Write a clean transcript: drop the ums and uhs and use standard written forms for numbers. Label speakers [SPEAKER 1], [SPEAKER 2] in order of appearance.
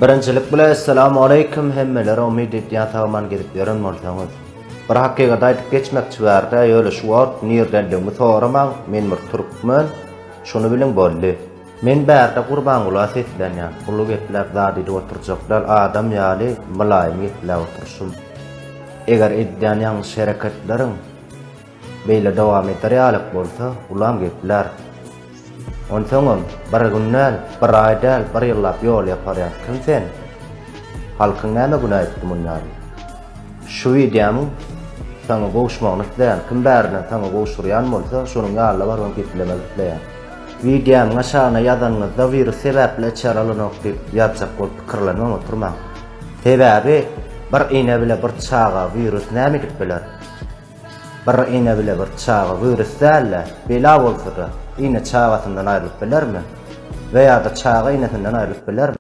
[SPEAKER 1] Birinchilik bilan assalomu alaykum hammalari umid etýän taman gedip ýören bolsaňyz. Bir hakykata aýdyp geçmekçi bärde ýöle şu wagt nerdendigini soramam, men bir türkmen, şunu bilen boldy. Men bärde Gurban Ulas etlenýän, ulu gepler zady oturjaklar adam ýaly mylaýym gepler oturşum. Eger edýän ýalňyş şereketleriň beýle dowam etýärlik bolsa, ulam gepler. Onsoňam bir günnäl, bir aýdal, bir ýyllap ýol ýaparýar. Kim sen? Halkyň näme günah etdi munlar? Şu videomu saňa gowuşmagyny isleýän, kim bärine saňa gowuşurýan bolsa, şonuň ýaly barwan geplemek isleýän. Videomu aşagyna ýazanyňyzda virus sebäpli çaralanyk diýip ýazjak bolup pikirlenmem oturmaň. Sebäbi bir iňe bile bir çaga virus näme dip biler? Bir iňe bile bir çaga virus dälle, bela bolsa da iňe çagasyndan aýrylyp bilermi? Veya da çaga iňesinden aýrylyp bilermi?